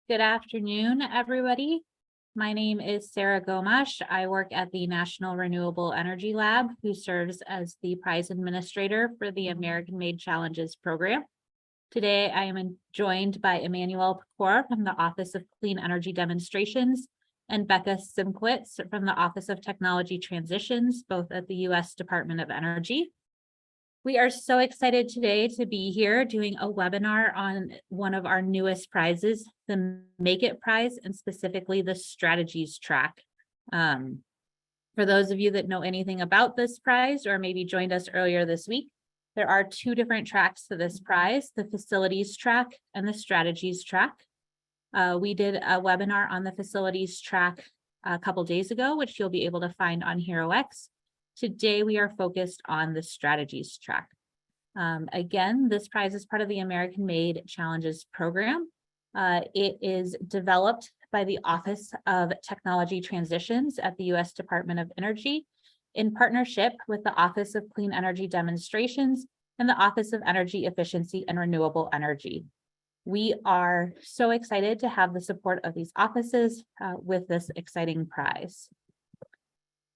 Good afternoon, everybody. My name is Sarah Gomash. I work at the National Renewable Energy Lab, who serves as the prize administrator for the American Made Challenges program. Today, I am joined by Emmanuel Pecor from the Office of Clean Energy Demonstrations and Becca Simkowitz from the Office of Technology Transitions, both at the U.S. Department of Energy. We are so excited today to be here doing a webinar on one of our newest prizes, the Make It Prize, and specifically the Strategies track. For those of you that know anything about this prize or maybe joined us earlier this week, there are two different tracks to this prize, the Facilities track and the Strategies track. We did a webinar on the Facilities track a couple days ago, which you'll be able to find on HeroX. Today, we are focused on the Strategies track. Again, this prize is part of the American Made Challenges program. It is developed by the Office of Technology Transitions at the U.S. Department of Energy in partnership with the Office of Clean Energy Demonstrations and the Office of Energy Efficiency and Renewable Energy. We are so excited to have the support of these offices with this exciting prize.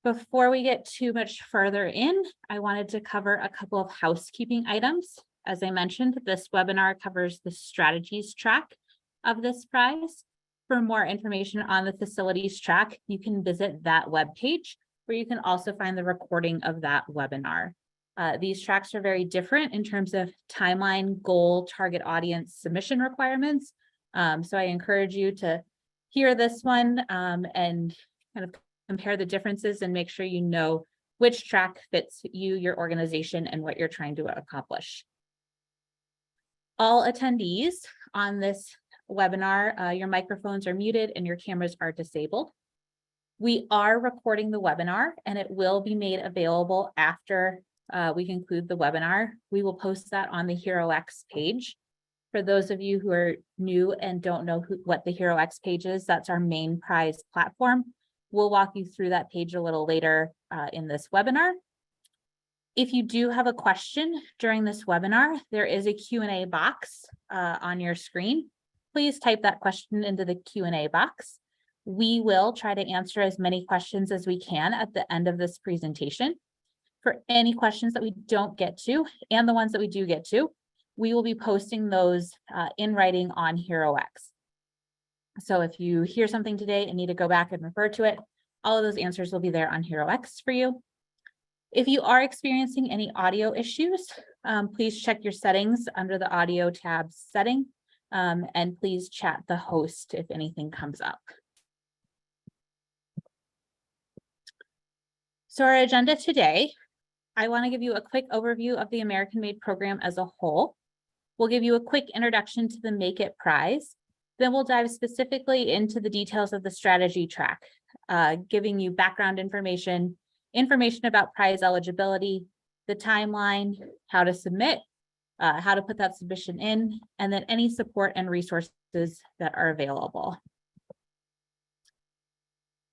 Before we get too much further in, I wanted to cover a couple of housekeeping items. As I mentioned, this webinar covers the Strategies track of this prize. For more information on the Facilities track, you can visit that webpage, where you can also find the recording of that webinar. These tracks are very different in terms of timeline, goal, target audience, submission requirements. So I encourage you to hear this one and kind of compare the differences and make sure you know which track fits you, your organization, and what you're trying to accomplish. All attendees on this webinar, your microphones are muted and your cameras are disabled. We are recording the webinar and it will be made available after we conclude the webinar. We will post that on the HeroX page. For those of you who are new and don't know what the HeroX page is, that's our main prize platform. We'll walk you through that page a little later in this webinar. If you do have a question during this webinar, there is a Q&A box on your screen. Please type that question into the Q&A box. We will try to answer as many questions as we can at the end of this presentation. For any questions that we don't get to, and the ones that we do get to, we will be posting those in writing on HeroX. So if you hear something today and need to go back and refer to it, all of those answers will be there on HeroX for you. If you are experiencing any audio issues, please check your settings under the audio tab setting, and please chat the host if anything comes up. So our agenda today, I want to give you a quick overview of the American Made program as a whole. We'll give you a quick introduction to the Make It Prize. Then we'll dive specifically into the details of the strategy track, giving you background information about prize eligibility, the timeline, how to submit, how to put that submission in, and then any support and resources that are available.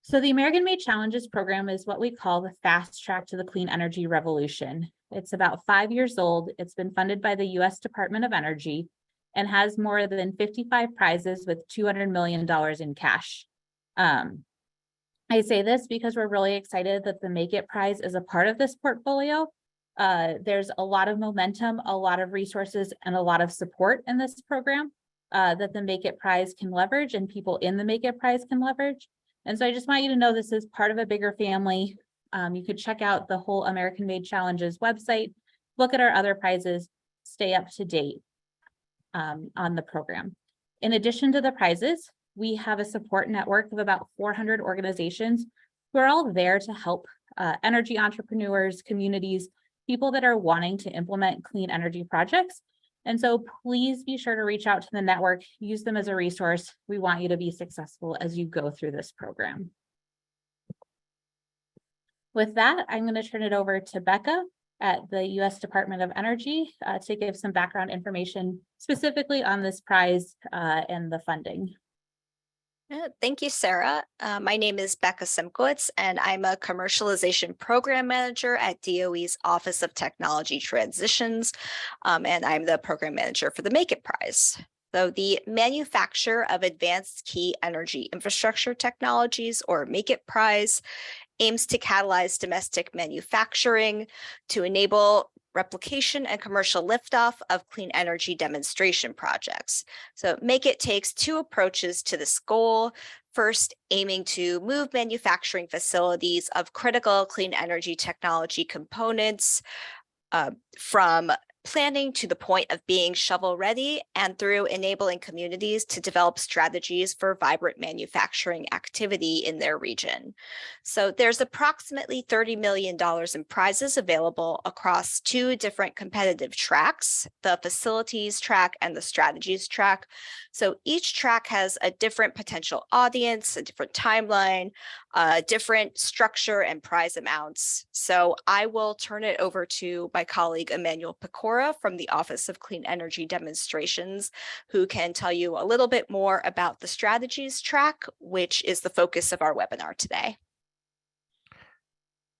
So the American Made Challenges program is what we call the fast track to the clean energy revolution. It's about 5 years old. It's been funded by the U.S. Department of Energy and has more than 55 prizes with $200 million in cash. I say this because we're really excited that the Make It Prize is a part of this portfolio. There's a lot of momentum, a lot of resources, and a lot of support in this program that the Make It Prize can leverage and people in the Make It Prize can leverage. And so I just want you to know this is part of a bigger family. You could check out the whole American Made Challenges website, look at our other prizes, stay up to date on the program. In addition to the prizes, we have a support network of about 400 organizations who are all there to help energy entrepreneurs, communities, people that are wanting to implement clean energy projects. And so please be sure to reach out to the network, use them as a resource. We want you to be successful as you go through this program. With that, I'm going to turn it over to Becca at the U.S. Department of Energy to give some background information specifically on this prize and the funding. Thank you, Sarah. My name is Becca Simkowitz, and I'm a commercialization program manager at DOE's Office of Technology Transitions, and I'm the program manager for the Make It Prize. So the Manufacture of Advanced Key Energy Infrastructure Technologies, or MAKE IT prize, aims to catalyze domestic manufacturing to enable replication and commercial liftoff of clean energy demonstration projects. So MAKE IT takes two approaches to this goal. First, aiming to move manufacturing facilities of critical clean energy technology components from planning to the point of being shovel ready, and through enabling communities to develop strategies for vibrant manufacturing activity in their region. So there's approximately $30 million in prizes available across two different competitive tracks, the facilities track and the strategies track. So each track has a different potential audience, a different timeline, different structure and prize amounts. So I will turn it over to my colleague, Emmanuel Pecora from the Office of Clean Energy Demonstrations, who can tell you a little bit more about the strategies track, which is the focus of our webinar today.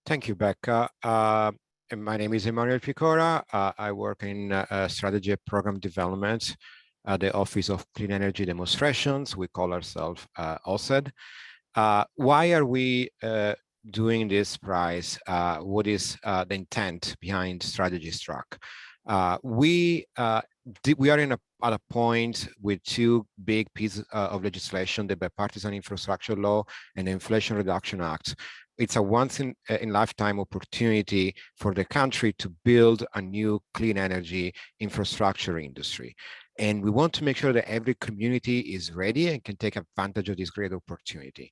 Thank you, Becca. My name is Emmanuel Picora. I work in strategy program development at the Office of Clean Energy Demonstrations. We call ourselves OSED. Why are we doing this prize? What is the intent behind Strategies Track? We are at a point with two big pieces of legislation, the Bipartisan Infrastructure Law and the Inflation Reduction Act. It's a once-in-lifetime opportunity for the country to build a new clean energy infrastructure industry. And we want to make sure that every community is ready and can take advantage of this great opportunity.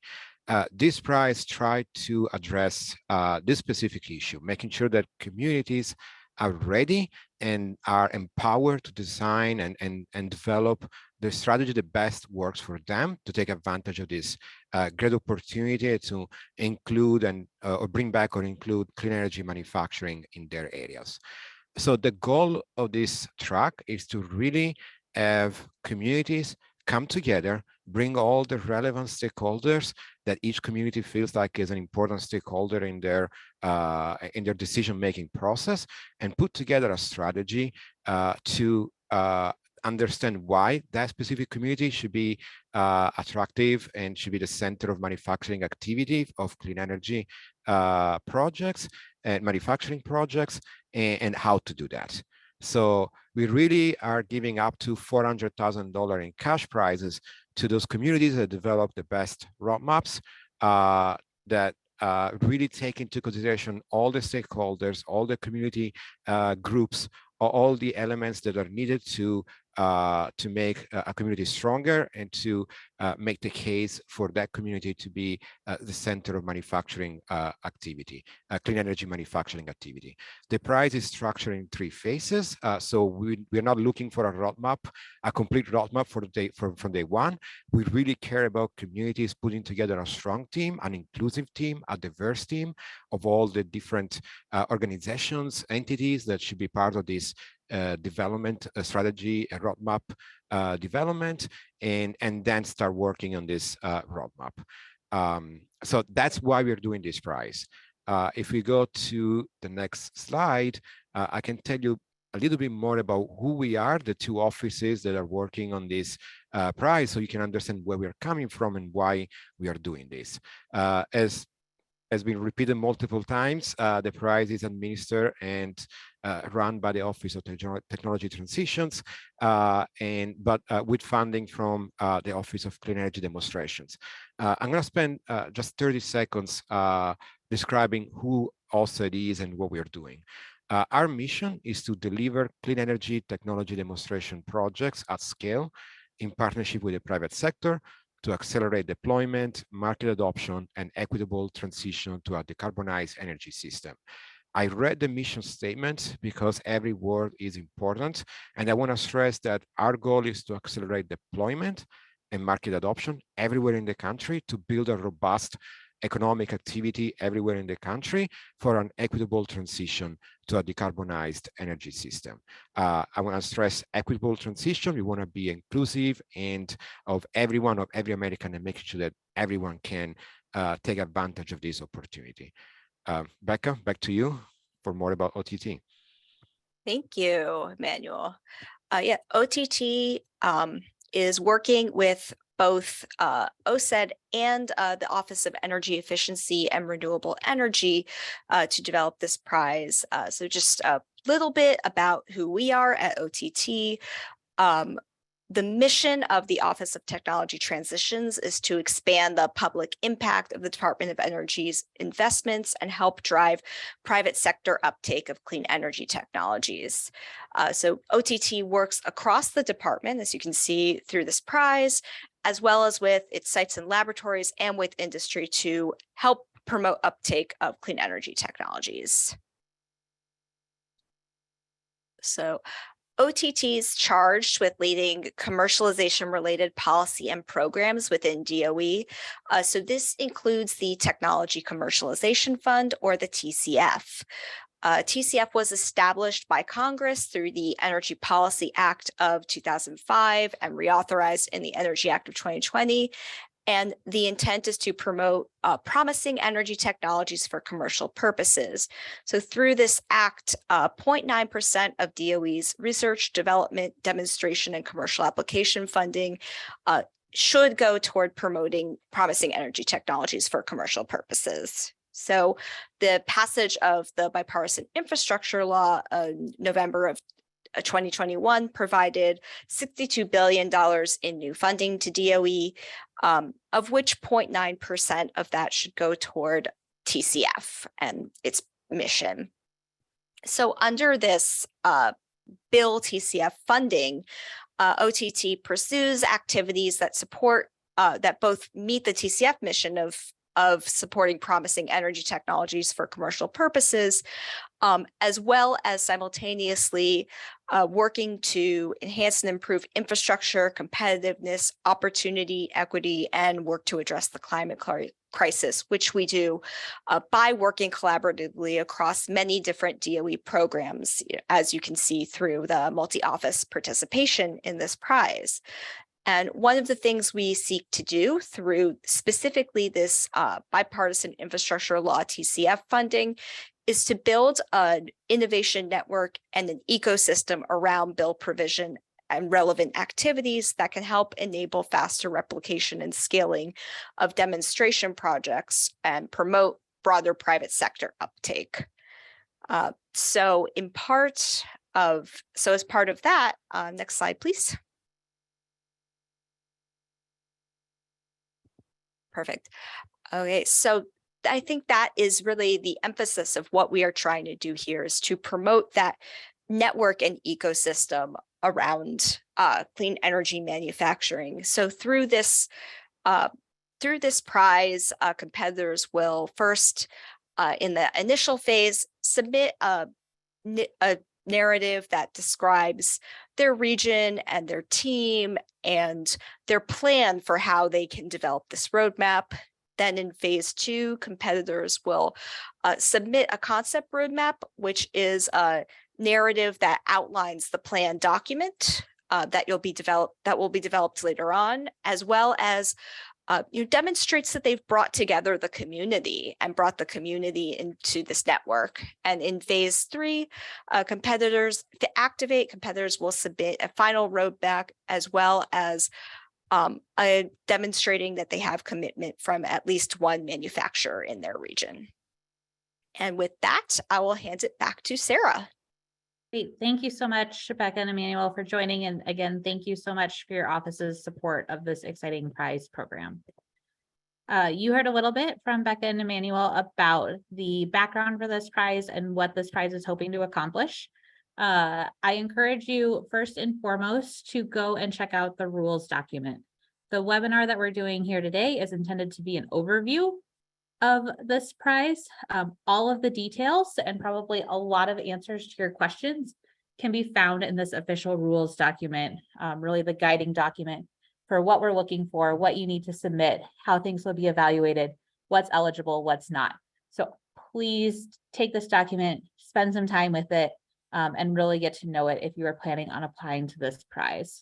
This prize tried to address this specific issue, making sure that communities are ready and are empowered to design and develop the strategy that best works for them to take advantage of this great opportunity to include or bring back or include clean energy manufacturing in their areas. So the goal of this track is to really have communities come together, bring all the relevant stakeholders that each community feels like is an important stakeholder in their decision-making process, and put together a strategy to understand why that specific community should be attractive and should be the center of manufacturing activity of clean energy projects and manufacturing projects, and how to do that. So we really are giving up to $400,000 in cash prizes to those communities that develop the best roadmaps that really take into consideration all the stakeholders, all the community groups, all the elements that are needed to make a community stronger and to make the case for that community to be the center of manufacturing activity, clean energy manufacturing activity. The prize is structured in three phases. So we're not looking for a roadmap, a complete roadmap from day one. We really care about communities putting together a strong team, an inclusive team, a diverse team of all the different organizations, entities that should be part of this development strategy, roadmap development, and then start working on this roadmap. So that's why we're doing this prize. If we go to the next slide, I can tell you a little bit more about who we are, the two offices that are working on this prize, so you can understand where we're coming from and why we are doing this. As has been repeated multiple times, the prize is administered and run by the Office of Technology Transitions, but with funding from the Office of Clean Energy Demonstrations. I'm going to spend just 30 seconds describing who OSED is and what we're doing. Our mission is to deliver clean energy technology demonstration projects at scale in partnership with the private sector to accelerate deployment, market adoption, and equitable transition to a decarbonized energy system. I read the mission statement because every word is important, and I want to stress that our goal is to accelerate deployment and market adoption everywhere in the country to build a robust economic activity everywhere in the country for an equitable transition to a decarbonized energy system. I want to stress equitable transition. We want to be inclusive and of everyone, of every American, and making sure that everyone can take advantage of this opportunity. Becca, back to you for more about OTT. Thank you, Emmanuel. OTT is working with both OSED and the Office of Energy Efficiency and Renewable Energy to develop this prize. So just a little bit about who we are at OTT. The mission of the Office of Technology Transitions is to expand the public impact of the Department of Energy's investments and help drive private sector uptake of clean energy technologies. So OTT works across the department, as you can see through this prize, as well as with its sites and laboratories and with industry to help promote uptake of clean energy technologies. So OTT is charged with leading commercialization-related policy and programs within DOE. So this includes the Technology Commercialization Fund, or the TCF. TCF was established by Congress through the Energy Policy Act of 2005 and reauthorized in the Energy Act of 2020. And the intent is to promote promising energy technologies for commercial purposes. So through this act, 0.9% of DOE's research, development, demonstration, and commercial application funding should go toward promoting promising energy technologies for commercial purposes. So the passage of the bipartisan infrastructure law in November of 2021 provided $62 billion in new funding to DOE, of which 0.9% of that should go toward TCF and its mission. So under this bill TCF funding, OTT pursues activities that support, that both meet the TCF mission of supporting promising energy technologies for commercial purposes, as well as simultaneously working to enhance and improve infrastructure, competitiveness, opportunity, equity, and work to address the climate crisis, which we do by working collaboratively across many different DOE programs, as you can see through the multi-office participation in this prize. And one of the things we seek to do through specifically this bipartisan infrastructure law TCF funding is to build an innovation network and an ecosystem around bill provision and relevant activities that can help enable faster replication and scaling of demonstration projects and promote broader private sector uptake. So as part of that, next slide, please. Perfect. Okay, so I think that is really the emphasis of what we are trying to do here, is to promote that network and ecosystem around clean energy manufacturing. So through this prize, competitors will first, in the initial phase, submit a narrative that describes their region and their team and their plan for how they can develop this roadmap. Then in phase 2, competitors will submit a concept roadmap, which is a narrative that outlines the plan document that will be developed later on, as well as demonstrates that they've brought together the community and brought the community into this network. And in phase 3, competitors will submit a final roadmap, as well as demonstrating that they have commitment from at least one manufacturer in their region. And with that, I will hand it back to Sarah. Great. Thank you so much, Becca and Emmanuel, for joining. And again, thank you so much for your office's support of this exciting prize program. You heard a little bit from Becca and Emmanuel about the background for this prize and what this prize is hoping to accomplish. I encourage you first and foremost to go and check out the rules document. The webinar that we're doing here today is intended to be an overview of this prize. All of the details and probably a lot of answers to your questions can be found in this official rules document, really the guiding document for what we're looking for, what you need to submit, how things will be evaluated, what's eligible, what's not. So please take this document, spend some time with it, and really get to know it if you are planning on applying to this prize.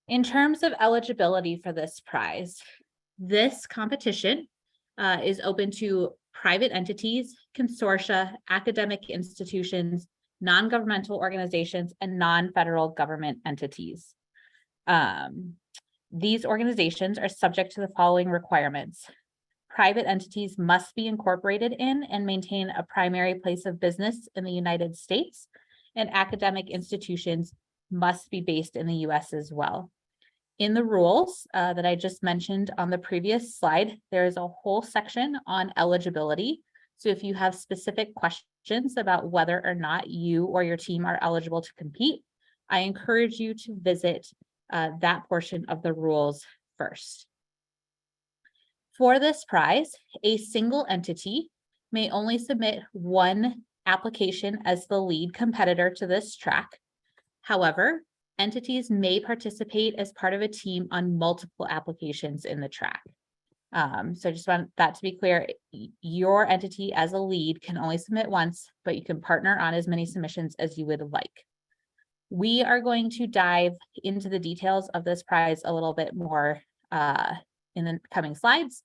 In terms of eligibility for this prize, this competition is open to private entities, consortia, academic institutions, non-governmental organizations, and non-federal government entities. These organizations are subject to the following requirements. Private entities must be incorporated in and maintain a primary place of business in the United States, and academic institutions must be based in the US as well. In the rules that I just mentioned on the previous slide, there is a whole section on eligibility. So if you have specific questions about whether or not you or your team are eligible to compete, I encourage you to visit that portion of the rules first. For this prize, a single entity may only submit one application as the lead competitor to this track. However, entities may participate as part of a team on multiple applications in the track. So I just want that to be clear. Your entity as a lead can only submit once, but you can partner on as many submissions as you would like. We are going to dive into the details of this prize a little bit more in the coming slides.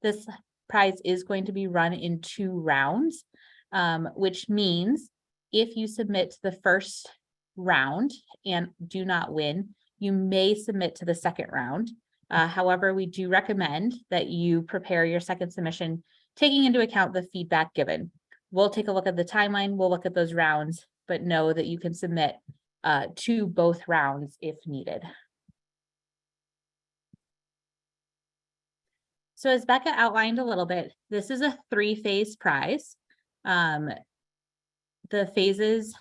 This prize is going to be run in 2 rounds, which means if you submit to the first round and do not win, you may submit to the second round. However, we do recommend that you prepare your second submission, taking into account the feedback given. We'll take a look at the timeline, we'll look at those rounds, but know that you can submit to both rounds if needed. So as Becca outlined a little bit, this is a 3-phase prize. The phases,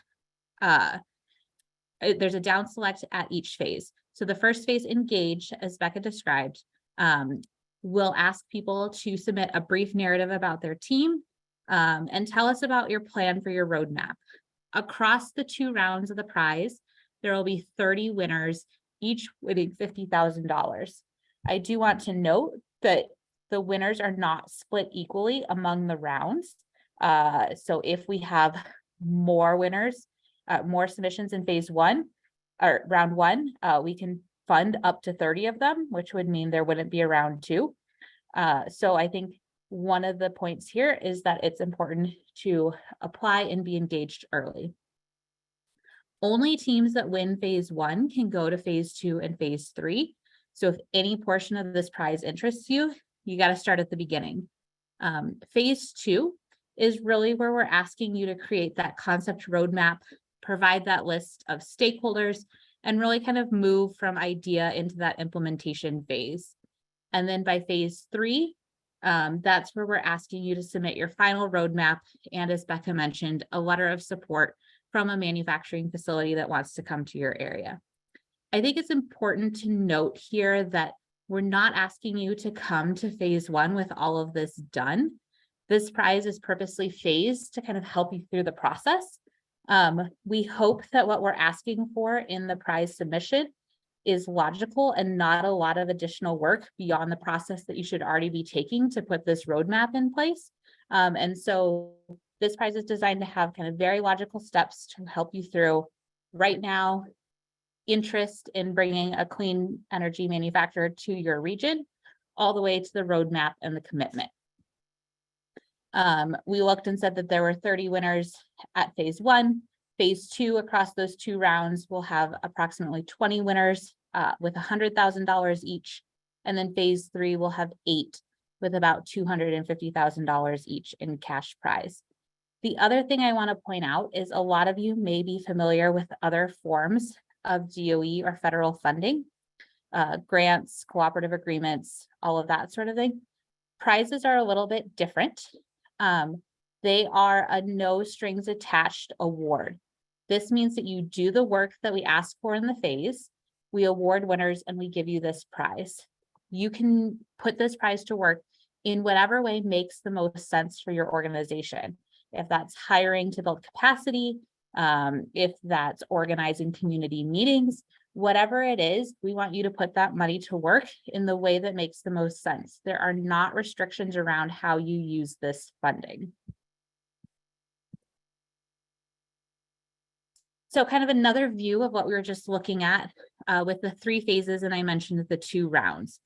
there's a down select at each phase. So the first phase, engage, as Becca described, will ask people to submit a brief narrative about their team and tell us about your plan for your roadmap. Across the 2 rounds of the prize, there will be 30 winners, each winning $50,000. I do want to note that the winners are not split equally among the rounds. So if we have more winners, more submissions in phase 1 or round 1, we can fund up to 30 of them, which would mean there wouldn't be a round 2. So I think one of the points here is that it's important to apply and be engaged early. Only teams that win phase 1 can go to phase 2 and phase 3. So if any portion of this prize interests you, you got to start at the beginning. Phase 2 is really where we're asking you to create that concept roadmap, provide that list of stakeholders, and really kind of move from idea into that implementation phase. And then by phase 3, that's where we're asking you to submit your final roadmap. And as Becca mentioned, a letter of support from a manufacturing facility that wants to come to your area. I think it's important to note here that we're not asking you to come to phase 1 with all of this done. This prize is purposely phased to kind of help you through the process. We hope that what we're asking for in the prize submission is logical and not a lot of additional work beyond the process that you should already be taking to put this roadmap in place. And so this prize is designed to have kind of very logical steps to help you through right now, interest in bringing a clean energy manufacturer to your region, all the way to the roadmap and the commitment. We looked and said that there were 30 winners at phase 1. Phase 2, across those 2 rounds, will have approximately 20 winners with $100,000 each. And then phase 3 will have 8 with about $250,000 each in cash prize. The other thing I want to point out is a lot of you may be familiar with other forms of DOE or federal funding, grants, cooperative agreements, all of that sort of thing. Prizes are a little bit different. They are a no strings attached award. This means that you do the work that we ask for in the phase, we award winners, and we give you this prize. You can put this prize to work in whatever way makes the most sense for your organization. If that's hiring to build capacity, if that's organizing community meetings, whatever it is, we want you to put that money to work in the way that makes the most sense. There are not restrictions around how you use this funding. So kind of another view of what we were just looking at with the 3 phases, and I mentioned the 2 rounds.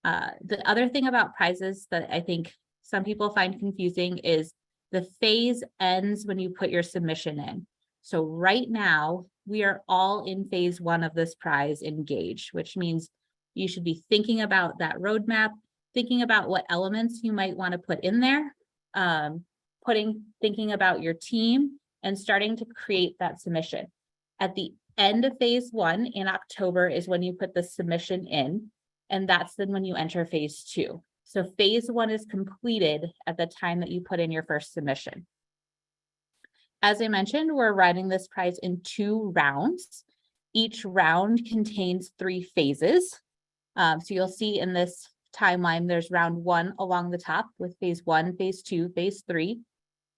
The other thing about prizes that I think some people find confusing is the phase ends when you put your submission in. So right now, we are all in phase one of this prize, engage, which means you should be thinking about that roadmap, thinking about what elements you might want to put in there, thinking about your team, and starting to create that submission. At the end of phase one in October is when you put the submission in, and that's then when you enter phase two. So phase one is completed at the time that you put in your first submission. As I mentioned, we're running this prize in 2 rounds. Each round contains 3 phases. So you'll see in this timeline, there's round 1 along the top with phase 1, phase 2, phase 3,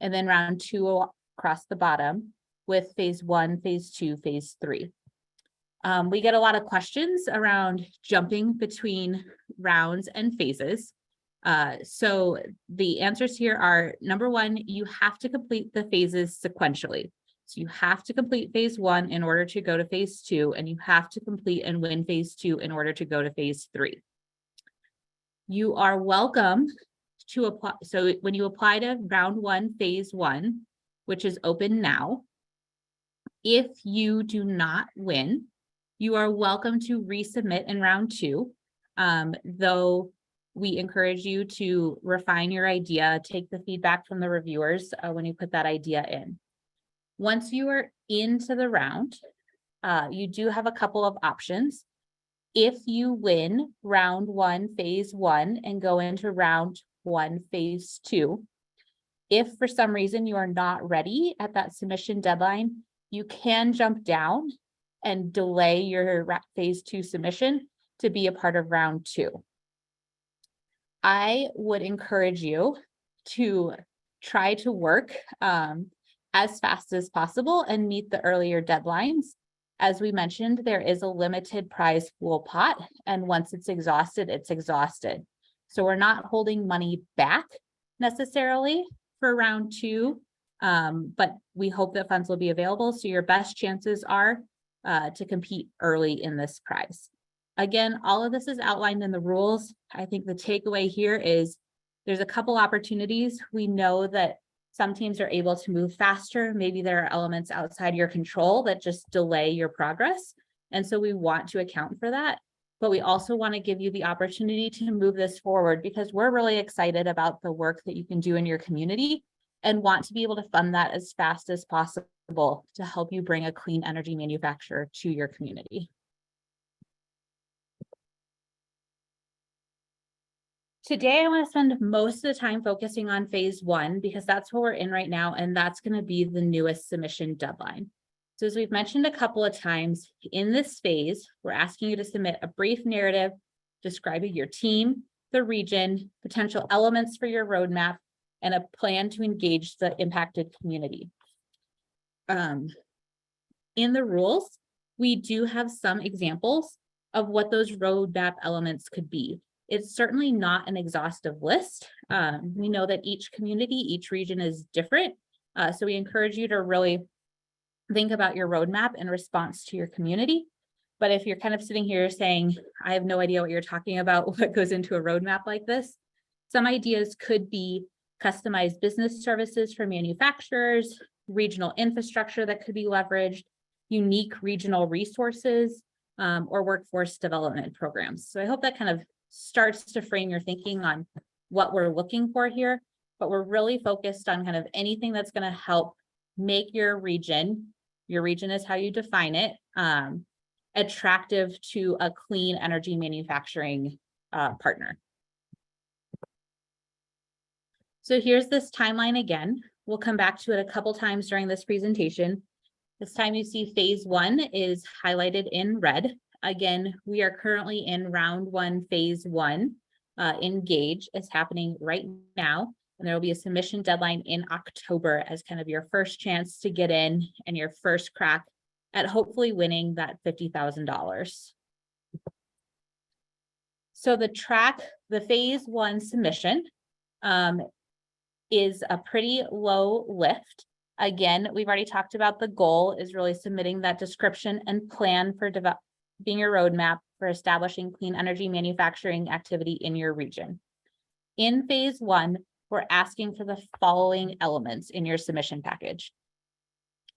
and then round 2 across the bottom with phase 1, phase 2, phase 3. We get a lot of questions around jumping between rounds and phases. So the answers here are, number 1, you have to complete the phases sequentially. So you have to complete phase 1 in order to go to phase 2, and you have to complete and win phase 2 in order to go to phase 3. You are welcome to apply. So when you apply to round 1, phase 1, which is open now, if you do not win, you are welcome to resubmit in round 2, though we encourage you to refine your idea, take the feedback from the reviewers when you put that idea in. Once you are into the round, you do have a couple of options. If you win round 1, phase 1, and go into round 1, phase 2, if for some reason you are not ready at that submission deadline, you can jump down and delay your phase 2 submission to be a part of round 2. I would encourage you to try to work as fast as possible and meet the earlier deadlines. As we mentioned, there is a limited prize pool pot, and once it's exhausted, it's exhausted. So we're not holding money back necessarily for round 2, but we hope that funds will be available. So your best chances are to compete early in this prize. Again, all of this is outlined in the rules. I think the takeaway here is there's a couple opportunities. We know that some teams are able to move faster. Maybe there are elements outside your control that just delay your progress. And so we want to account for that. But we also want to give you the opportunity to move this forward because we're really excited about the work that you can do in your community and want to be able to fund that as fast as possible to help you bring a clean energy manufacturer to your community. Today, I want to spend most of the time focusing on phase 1 because that's what we're in right now, and that's going to be the newest submission deadline. So as we've mentioned a couple of times, in this phase, we're asking you to submit a brief narrative describing your team, the region, potential elements for your roadmap, and a plan to engage the impacted community. In the rules, we do have some examples of what those roadmap elements could be. It's certainly not an exhaustive list. We know that each community, each region is different. So we encourage you to really think about your roadmap in response to your community. But if you're kind of sitting here saying, I have no idea what you're talking about, what goes into a roadmap like this, some ideas could be customized business services for manufacturers, regional infrastructure that could be leveraged, unique regional resources, or workforce development programs. So I hope that kind of starts to frame your thinking on what we're looking for here, but we're really focused on kind of anything that's going to help make your region is how you define it, attractive to a clean energy manufacturing partner. So here's this timeline again. We'll come back to it a couple times during this presentation. This time you see phase 1 is highlighted in red. Again, we are currently in round 1, phase 1. Engage is happening right now, and there will be a submission deadline in October as kind of your first chance to get in and your first crack at hopefully winning that $50,000. So the phase 1 submission is a pretty low lift. Again, we've already talked about the goal is really submitting that description and plan for being your roadmap for establishing clean energy manufacturing activity in your region. In phase 1, we're asking for the following elements in your submission package.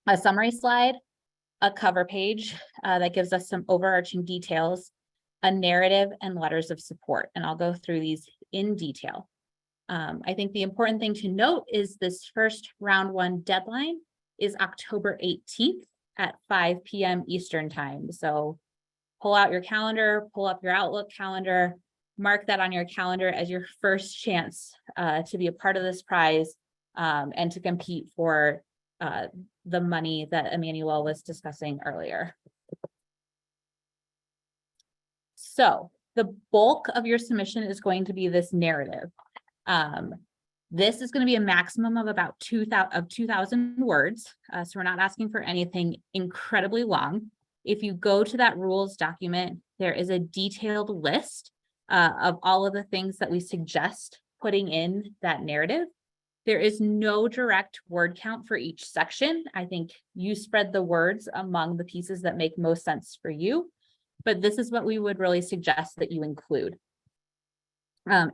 a summary slide, a cover page that gives us some overarching details, a narrative, and letters of support. And I'll go through these in detail. I think the important thing to note is this first round one deadline is October 18th at 5 p.m. Eastern time. So pull out your calendar, pull up your Outlook calendar, mark that on your calendar as your first chance to be a part of this prize and to compete for the money that Emmanuel was discussing earlier. So the bulk of your submission is going to be this narrative. This is going to be a maximum of about 2,000 words. So we're not asking for anything incredibly long. If you go to that rules document, there is a detailed list of all of the things that we suggest putting in that narrative. There is no direct word count for each section. I think you spread the words among the pieces that make most sense for you, but this is what we would really suggest that you include.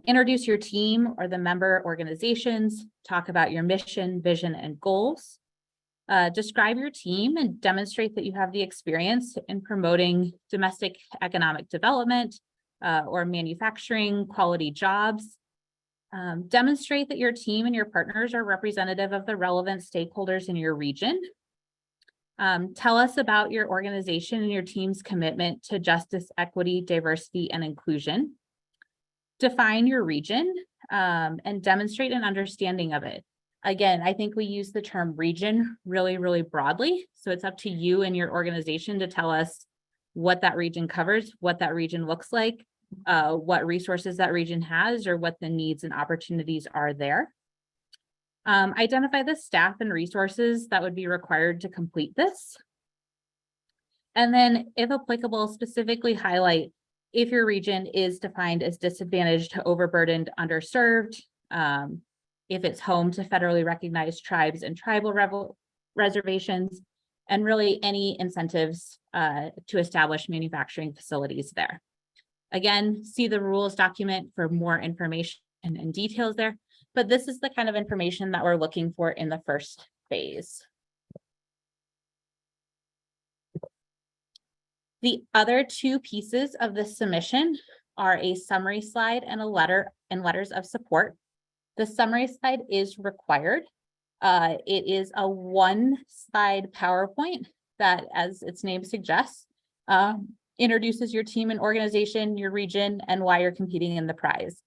Introduce your team or the member organizations, talk about your mission, vision, and goals. Describe your team and demonstrate that you have the experience in promoting domestic economic development or manufacturing quality jobs. Demonstrate that your team and your partners are representative of the relevant stakeholders in your region. Tell us about your organization and your team's commitment to justice, equity, diversity, and inclusion. Define your region and demonstrate an understanding of it. Again, I think we use the term region really, really broadly. So it's up to you and your organization to tell us what that region covers, what that region looks like, what resources that region has, or what the needs and opportunities are there. Identify the staff and resources that would be required to complete this. And then, if applicable, specifically highlight if your region is defined as disadvantaged, overburdened, underserved, if it's home to federally recognized tribes and tribal reservations, and really any incentives to establish manufacturing facilities there. Again, see the rules document for more information and details there, but this is the kind of information that we're looking for in the first phase. The other two pieces of the submission are a summary slide and a letter and letters of support. The summary slide is required. It is a one-slide PowerPoint that, as its name suggests, introduces your team and organization, your region, and why you're competing in the prize.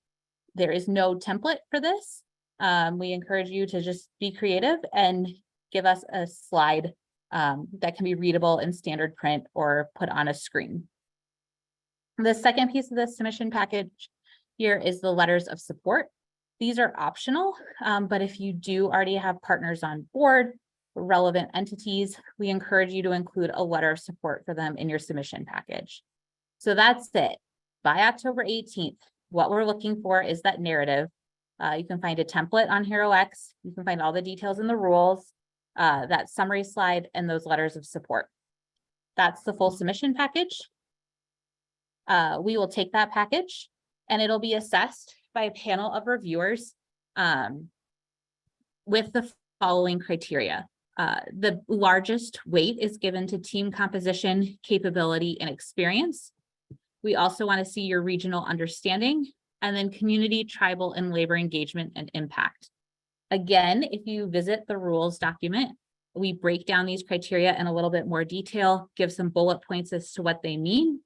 There is no template for this. We encourage you to just be creative and give us a slide that can be readable in standard print or put on a screen. The second piece of the submission package here is the letters of support. These are optional, but if you do already have partners on board, relevant entities, we encourage you to include a letter of support for them in your submission package. So that's it. By October 18th, what we're looking for is that narrative. You can find a template on HeroX. You can find all the details in the rules, that summary slide, and those letters of support. That's the full submission package. We will take that package and it'll be assessed by a panel of reviewers with the following criteria. The largest weight is given to team composition, capability, and experience. We also want to see your regional understanding, and then community, tribal, and labor engagement and impact. Again, if you visit the rules document, we break down these criteria in a little bit more detail, give some bullet points as to what they mean.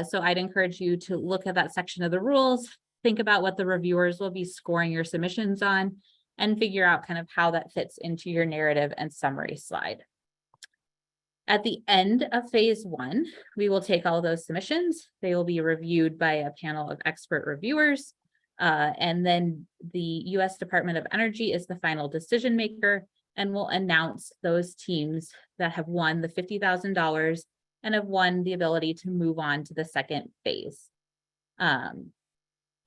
So I'd encourage you to look at that section of the rules, think about what the reviewers will be scoring your submissions on, and figure out kind of how that fits into your narrative and summary slide. At the end of phase one, we will take all those submissions. They will be reviewed by a panel of expert reviewers. And then the U.S. Department of Energy is the final decision maker and will announce those teams that have won the $50,000 and have won the ability to move on to the second phase.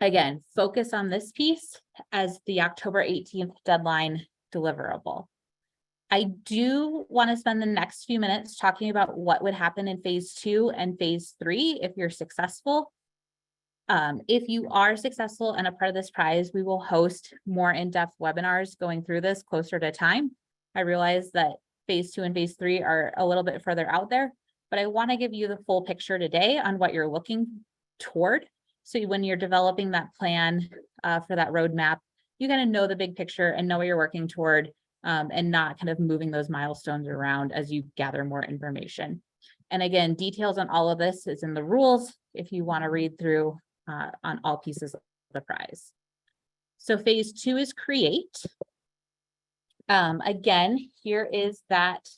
Again, focus on this piece as the October 18th deadline deliverable. I do want to spend the next few minutes talking about what would happen in phase 2 and phase 3 if you're successful. If you are successful and a part of this prize, we will host more in-depth webinars going through this closer to time. I realize that phase 2 and phase 3 are a little bit further out there, but I want to give you the full picture today on what you're looking toward. So when you're developing that plan for that roadmap, you kind of know the big picture and know what you're working toward, and not kind of moving those milestones around as you gather more information. And again, details on all of this is in the rules if you want to read through on all pieces of the prize. So phase 2 is create. Again, here is that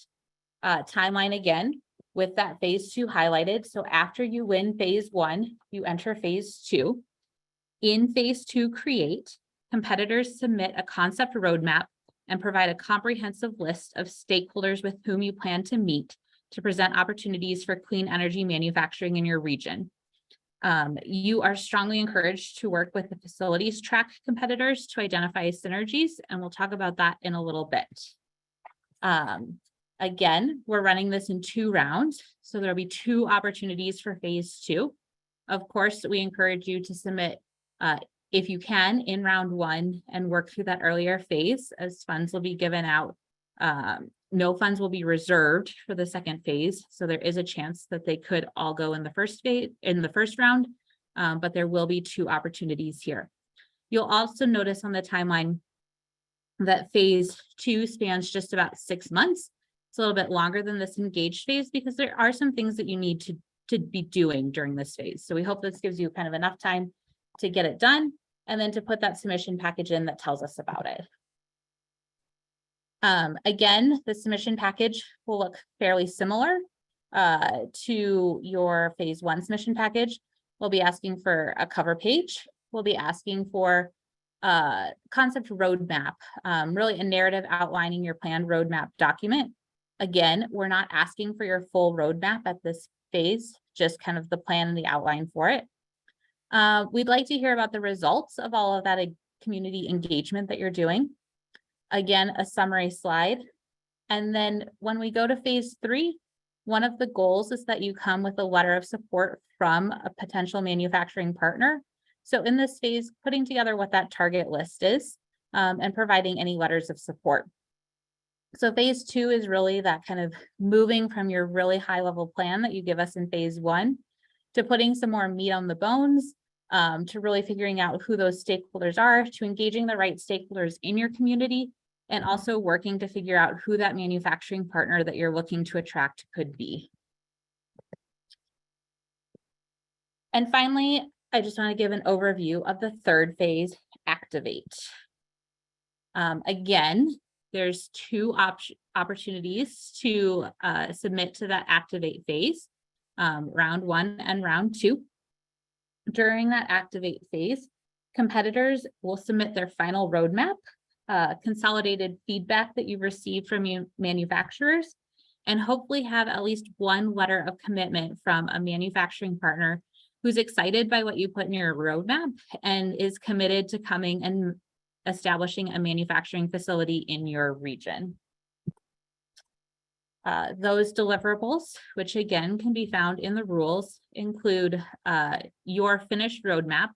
timeline again with that phase 2 highlighted. So after you win phase 1, you enter phase 2. In phase 2 create, competitors submit a concept roadmap and provide a comprehensive list of stakeholders with whom you plan to meet to present opportunities for clean energy manufacturing in your region. You are strongly encouraged to work with the facilities track competitors to identify synergies, and we'll talk about that in a little bit. Again, we're running this in 2 rounds, so there'll be 2 opportunities for phase 2. Of course, we encourage you to submit if you can in round 1 and work through that earlier phase, as funds will be given out. No funds will be reserved for the second phase, so there is a chance that they could all go in the first phase, in the first round, but there will be 2 opportunities here. You'll also notice on the timeline that phase 2 spans just about 6 months. It's a little bit longer than this engaged phase because there are some things that you need to be doing during this phase. So we hope this gives you kind of enough time to get it done and then to put that submission package in that tells us about it. Again, the submission package will look fairly similar to your phase 1 submission package. We'll be asking for a cover page. We'll be asking for a concept roadmap, really a narrative outlining your planned roadmap document. Again, we're not asking for your full roadmap at this phase, just kind of the plan and the outline for it. We'd like to hear about the results of all of that community engagement that you're doing. Again, a summary slide. And then when we go to phase 3, one of the goals is that you come with a letter of support from a potential manufacturing partner. So in this phase, putting together what that target list is and providing any letters of support. So phase 2 is really that kind of moving from your really high level plan that you give us in phase 1 to putting some more meat on the bones, to really figuring out who those stakeholders are, to engaging the right stakeholders in your community, and also working to figure out who that manufacturing partner that you're looking to attract could be. And finally, I just want to give an overview of the third phase, activate. Again, there's 2 opportunities to submit to that activate phase, round 1 and round 2. During that activate phase, competitors will submit their final roadmap, consolidated feedback that you've received from manufacturers, and hopefully have at least 1 letter of commitment from a manufacturing partner who's excited by what you put in your roadmap and is committed to coming and establishing a manufacturing facility in your region. Those deliverables, which again can be found in the rules, include your finished roadmap.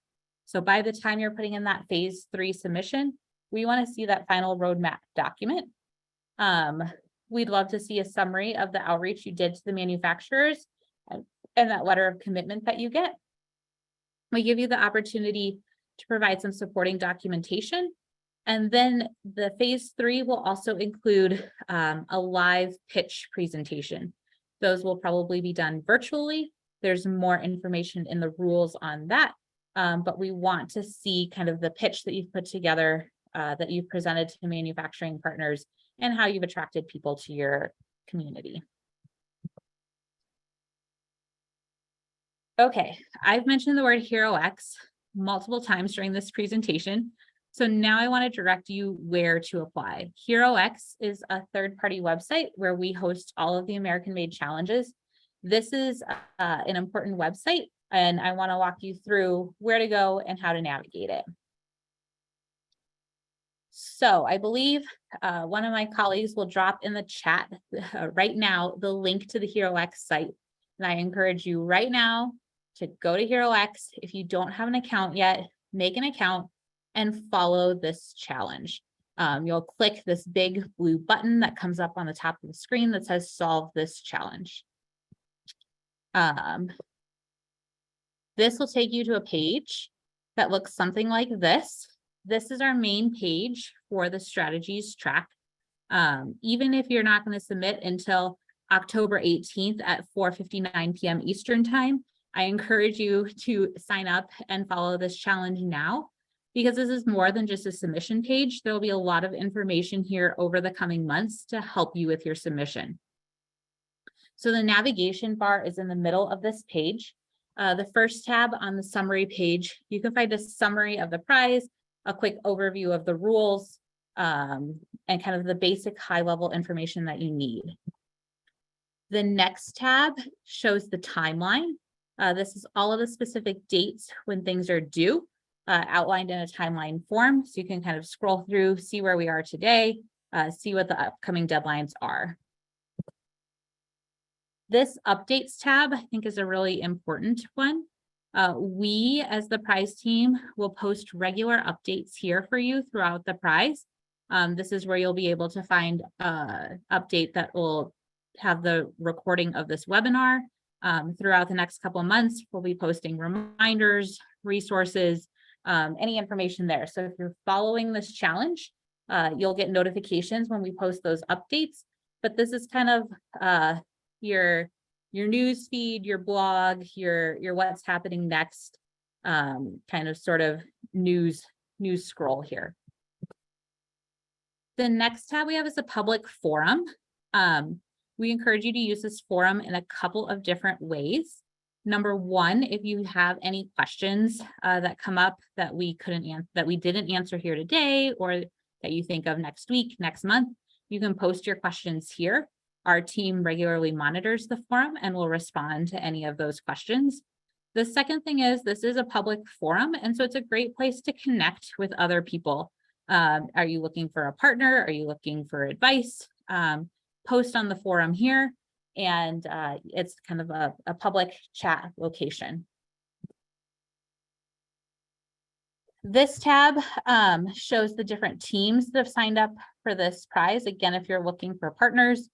So by the time you're putting in that phase 3 submission, we want to see that final roadmap document. We'd love to see a summary of the outreach you did to the manufacturers and that letter of commitment that you get. We give you the opportunity to provide some supporting documentation. And then the phase 3 will also include a live pitch presentation. Those will probably be done virtually. There's more information in the rules on that, but we want to see kind of the pitch that you've put together, that you've presented to manufacturing partners, and how you've attracted people to your community. Okay, I've mentioned the word HeroX multiple times during this presentation. So now I want to direct you where to apply. HeroX is a third-party website where we host all of the American-made challenges. This is an important website, and I want to walk you through where to go and how to navigate it. So I believe one of my colleagues will drop in the chat right now the link to the HeroX site. And I encourage you right now to go to HeroX. If you don't have an account yet, make an account and follow this challenge. You'll click this big blue button that comes up on the top of the screen that says solve this challenge. This will take you to a page that looks something like this. This is our main page for the strategies track. Even if you're not going to submit until October 18th at 4:59 p.m. Eastern time, I encourage you to sign up and follow this challenge now, because this is more than just a submission page. There will be a lot of information here over the coming months to help you with your submission. So the navigation bar is in the middle of this page. The first tab on the summary page, you can find a summary of the prize, a quick overview of the rules, and kind of the basic high-level information that you need. The next tab shows the timeline. This is all of the specific dates when things are due, outlined in a timeline form. So you can kind of scroll through, see where we are today, see what the upcoming deadlines are. This updates tab, I think, is a really important one. We, as the prize team, will post regular updates here for you throughout the prize. This is where you'll be able to find an update that will have the recording of this webinar. Throughout the next couple of months, we'll be posting reminders, resources, any information there. So if you're following this challenge, you'll get notifications when we post those updates. But this is kind of your news feed, your blog, your what's happening next, kind of sort of news scroll here. The next tab we have is a public forum. We encourage you to use this forum in a couple of different ways. Number one, if you have any questions that come up that we didn't answer here today, or that you think of next week, next month, you can post your questions here. Our team regularly monitors the forum and will respond to any of those questions. The second thing is, this is a public forum, and so it's a great place to connect with other people. Are you looking for a partner? Are you looking for advice? Post on the forum here, and it's kind of a public chat location. This tab shows the different teams that have signed up for this prize. Again, if you're looking for partners,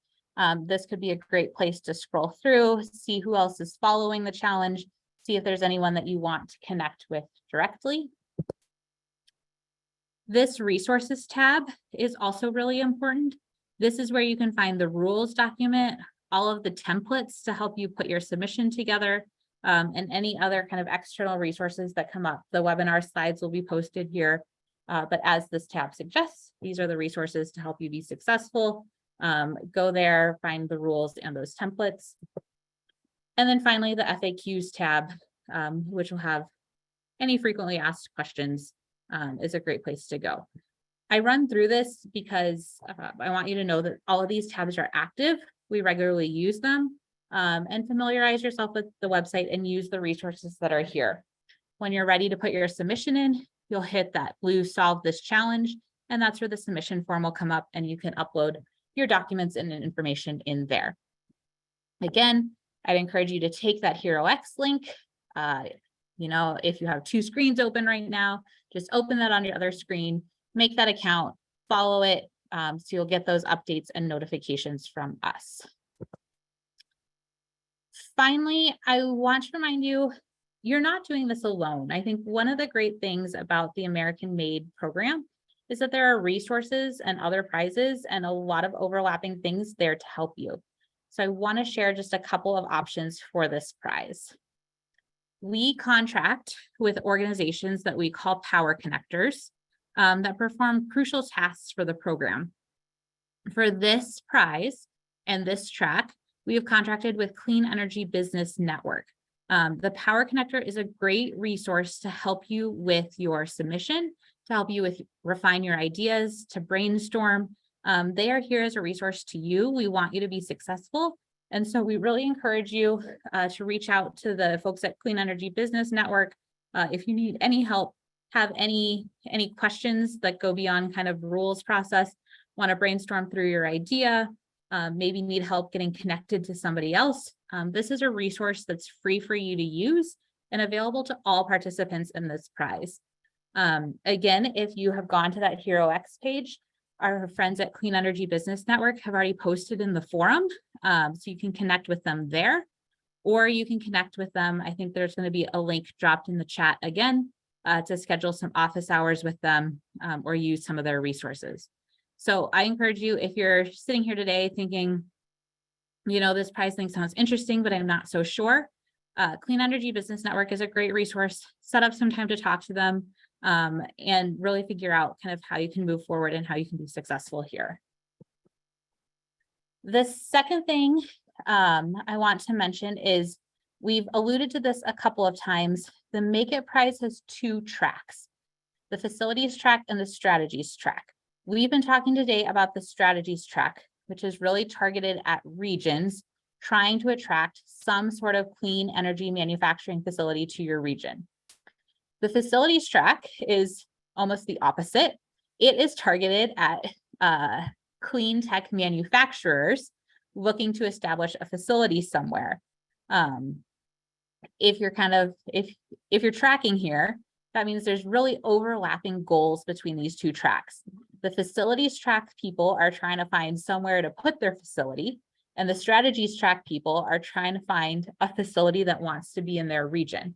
this could be a great place to scroll through, see who else is following the challenge, see if there's anyone that you want to connect with directly. This resources tab is also really important. This is where you can find the rules document, all of the templates to help you put your submission together, and any other kind of external resources that come up. The webinar slides will be posted here, but as this tab suggests, these are the resources to help you be successful. Go there, find the rules and those templates. And then finally, the FAQs tab, which will have any frequently asked questions, is a great place to go. I run through this because I want you to know that all of these tabs are active. We regularly use them, and familiarize yourself with the website and use the resources that are here. When you're ready to put your submission in, you'll hit that blue solve this challenge, and that's where the submission form will come up and you can upload your documents and information in there. Again, I'd encourage you to take that HeroX link. If you have two screens open right now, just open that on your other screen, make that account, follow it, so you'll get those updates and notifications from us. Finally, I want to remind you, you're not doing this alone. I think one of the great things about the American Made program is that there are resources and other prizes and a lot of overlapping things there to help you. So I want to share just a couple of options for this prize. We contract with organizations that we call power connectors that perform crucial tasks for the program. For this prize and this track, we have contracted with Clean Energy Business Network. The Power Connector is a great resource to help you with your submission, to help you with refine your ideas, to brainstorm. They are here as a resource to you. We want you to be successful. And so we really encourage you to reach out to the folks at Clean Energy Business Network. If you need any help, have any questions that go beyond kind of rules process, want to brainstorm through your idea, maybe need help getting connected to somebody else, this is a resource that's free for you to use and available to all participants in this prize. Again, if you have gone to that HeroX page, our friends at Clean Energy Business Network have already posted in the forum. So you can connect with them there, or you can connect with them. I think there's going to be a link dropped in the chat again to schedule some office hours with them or use some of their resources. So I encourage you, if you're sitting here today thinking, you know, this prize thing sounds interesting, but I'm not so sure. Clean Energy Business Network is a great resource. Set up some time to talk to them and really figure out kind of how you can move forward and how you can be successful here. The second thing I want to mention is we've alluded to this a couple of times. The Make It Prize has two tracks, the facilities track and the strategies track. We've been talking today about the strategies track, which is really targeted at regions trying to attract some sort of clean energy manufacturing facility to your region. The facilities track is almost the opposite. It is targeted at clean tech manufacturers looking to establish a facility somewhere. If you're tracking here, that means there's really overlapping goals between these two tracks. The facilities track people are trying to find somewhere to put their facility, and the strategies track people are trying to find a facility that wants to be in their region.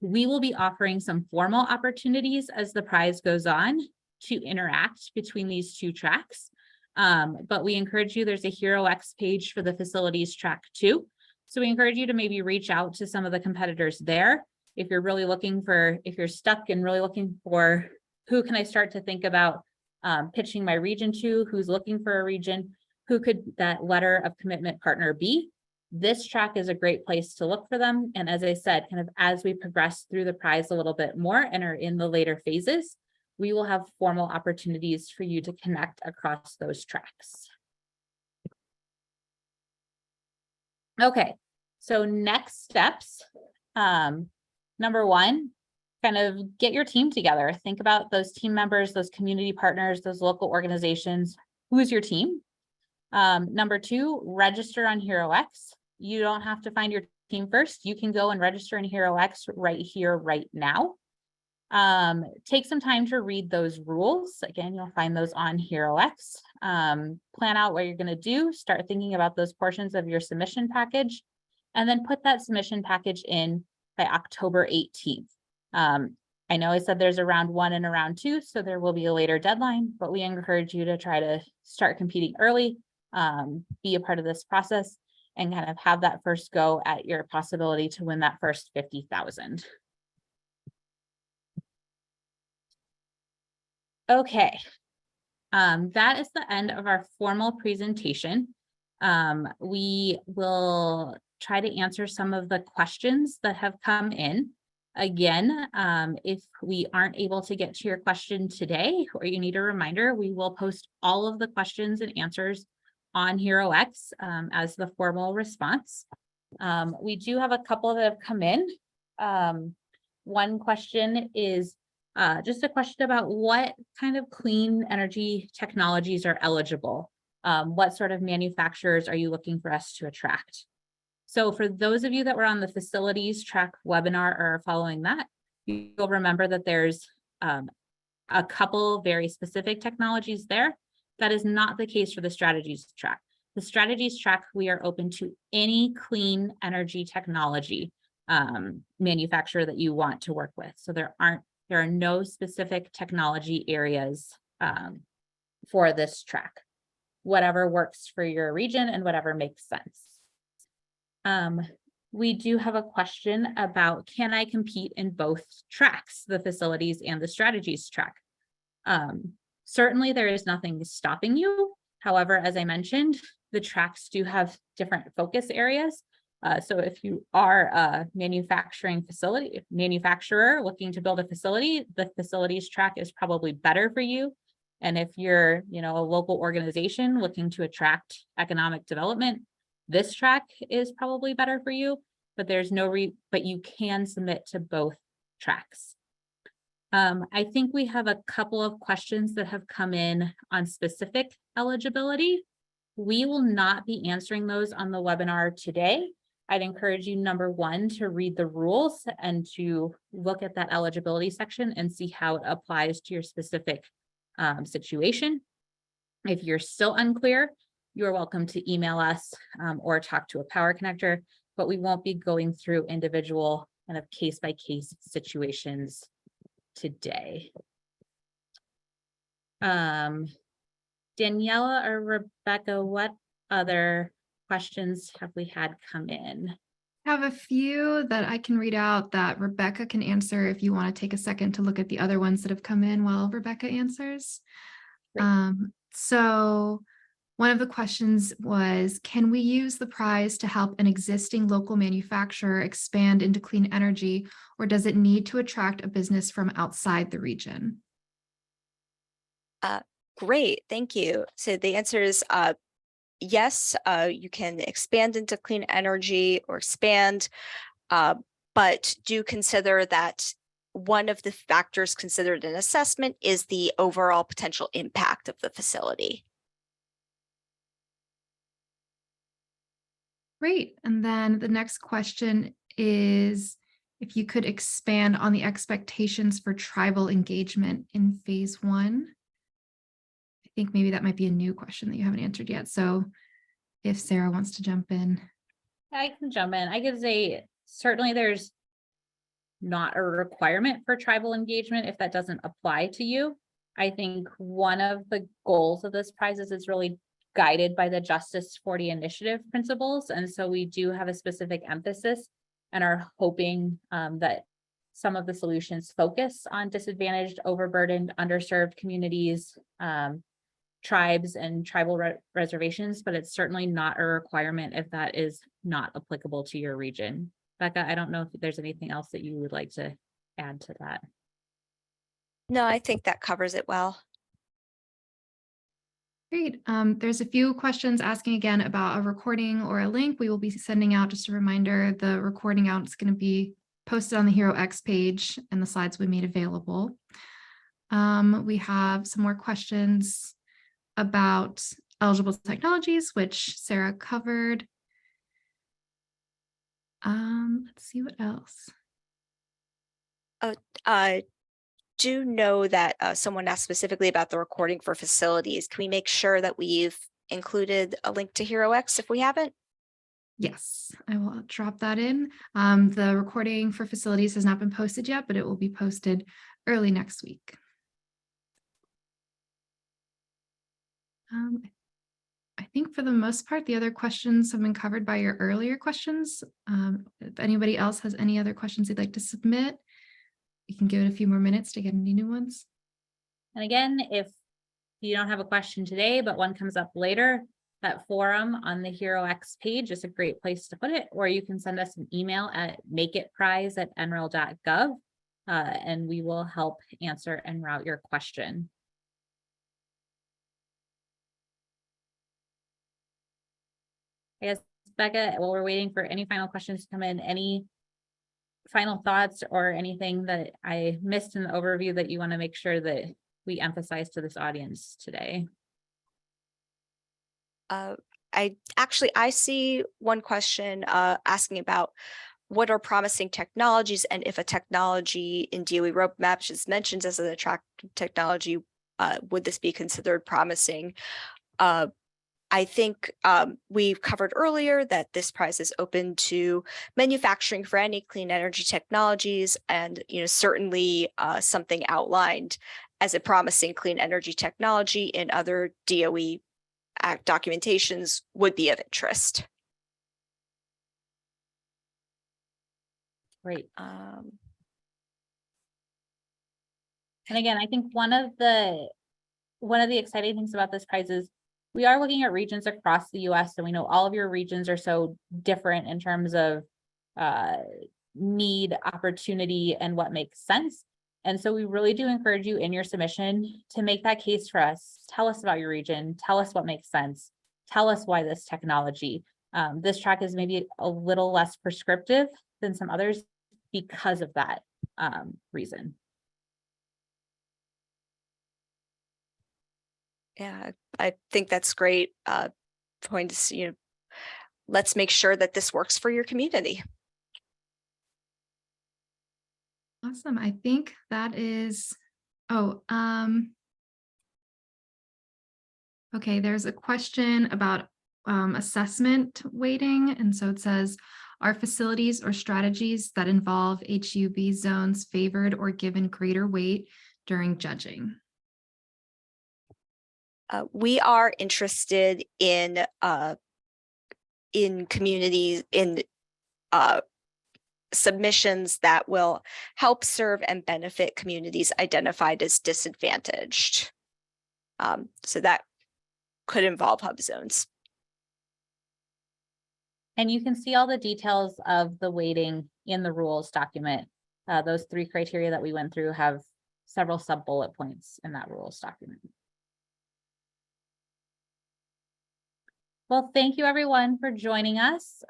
We will be offering some formal opportunities as the prize goes on to interact between these two tracks. But we encourage you, there's a HeroX page for the facilities track too. So we encourage you to maybe reach out to some of the competitors there. If you're really looking for, if you're stuck and really looking for who can I start to think about pitching my region to, who's looking for a region, who could that letter of commitment partner be? This track is a great place to look for them. And as I said, kind of as we progress through the prize a little bit more and are in the later phases, we will have formal opportunities for you to connect across those tracks. Okay, so next steps. Number one, kind of get your team together. Think about those team members, those community partners, those local organizations. Who's your team? Number two, register on HeroX. You don't have to find your team first. You can go and register in HeroX right here, right now. Take some time to read those rules. Again, you'll find those on HeroX. Plan out what you're going to do. Start thinking about those portions of your submission package, and then put that submission package in by October 18th. I know I said there's a round 1 and a round 2, so there will be a later deadline, but we encourage you to try to start competing early, be a part of this process, and kind of have that first go at your possibility to win that first $50,000. Okay, that is the end of our formal presentation. We will try to answer some of the questions that have come in. Again, if we aren't able to get to your question today, or you need a reminder, we will post all of the questions and answers on HeroX as the formal response. We do have a couple that have come in. One question is just a question about what kind of clean energy technologies are eligible. What sort of manufacturers are you looking for us to attract? So for those of you that were on the facilities track webinar or are following that, you'll remember that there's a couple very specific technologies there. That is not the case for the strategies track. The strategies track, we are open to any clean energy technology manufacturer that you want to work with. So there are no specific technology areas for this track. Whatever works for your region and whatever makes sense. We do have a question about, can I compete in both tracks, the facilities and the strategies track? Certainly there is nothing stopping you. However, as I mentioned, the tracks do have different focus areas. So if you are a manufacturer looking to build a facility, the facilities track is probably better for you. And if you're, a local organization looking to attract economic development, this track is probably better for you, but there's but you can submit to both tracks. I think we have a couple of questions that have come in on specific eligibility. We will not be answering those on the webinar today. I'd encourage you, number one, to read the rules and to look at that eligibility section and see how it applies to your specific situation. If you're still unclear, you're welcome to email us or talk to a power connector, but we won't be going through individual kind of case-by-case situations today. Daniela or Rebecca, what other questions have we had come in? I have a few that I can read out that Rebecca can answer if you want to take a second to look at the other ones that have come in while Rebecca answers. Great. So one of the questions was, can we use the prize to help an existing local manufacturer expand into clean energy, or does it need to attract a business from outside the region? Great, thank you. So the answer is yes, you can expand into clean energy or expand, but do consider that one of the factors considered in assessment is the overall potential impact of the facility. Great. And then the next question is if you could expand on the expectations for tribal engagement in phase 1. I think maybe that might be a new question that you haven't answered yet. So if Sarah wants to jump in. I can jump in. I could say certainly there's not a requirement for tribal engagement if that doesn't apply to you. I think one of the goals of this prize is it's really guided by the Justice 40 Initiative principles. And so we do have a specific emphasis and are hoping that some of the solutions focus on disadvantaged, overburdened, underserved communities, tribes and tribal reservations, but it's certainly not a requirement if that is not applicable to your region. Becca, I don't know if there's anything else that you would like to add to that. No, I think that covers it well. Great. There's a few questions asking again about a recording or a link. We will be sending out just a reminder. The recording out is going to be posted on the HeroX page and the slides we made available. We have some more questions about eligible technologies, which Sarah covered. Let's see what else. I do know that someone asked specifically about the recording for facilities. Can we make sure that we've included a link to HeroX if we haven't? Yes, I will drop that in. The recording for facilities has not been posted yet, but it will be posted early next week. I think for the most part, the other questions have been covered by your earlier questions. If anybody else has any other questions they'd like to submit, you can give it a few more minutes to get any new ones. And again, if you don't have a question today, but one comes up later, that forum on the HeroX page is a great place to put it, or you can send us an email at makeitprize@nrel.gov, and we will help answer and route your question. I guess, Becca, while we're waiting for any final questions to come in, any final thoughts or anything that I missed in the overview that you want to make sure that we emphasize to this audience today? I see one question asking about what are promising technologies, and if a technology in DOE roadmap is mentioned as an attractive technology, would this be considered promising? I think we've covered earlier that this prize is open to manufacturing for any clean energy technologies, and certainly something outlined as a promising clean energy technology in other DOE Act documentations would be of interest. Great. And again, I think one of the exciting things about this prize is we are looking at regions across the US, and we know all of your regions are so different in terms of need, opportunity, and what makes sense. And so we really do encourage you in your submission to make that case for us. Tell us about your region, tell us what makes sense, tell us why this technology. This track is maybe a little less prescriptive than some others because of that reason. Yeah, I think that's great. Point is, let's make sure that this works for your community. Awesome. I think that is, Okay, there's a question about assessment weighting. And so it says, are facilities or strategies that involve HUB zones favored or given greater weight during judging? We are interested in communities, in submissions that will help serve and benefit communities identified as disadvantaged. So that could involve hub zones. And you can see all the details of the weighting in the rules document. Those 3 criteria that we went through have several sub bullet points in that rules document. Well, thank you everyone for joining us.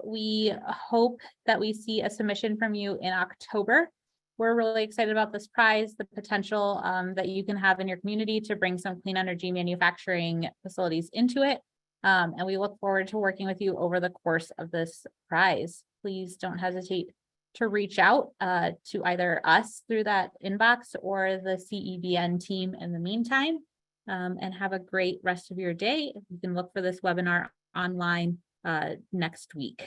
We hope that we see a submission from you in October. We're really excited about this prize, the potential that you can have in your community to bring some clean energy manufacturing facilities into it. And we look forward to working with you over the course of this prize. Please don't hesitate to reach out to either us through that inbox or the CEBN team in the meantime. And have a great rest of your day. You can look for this webinar online next week.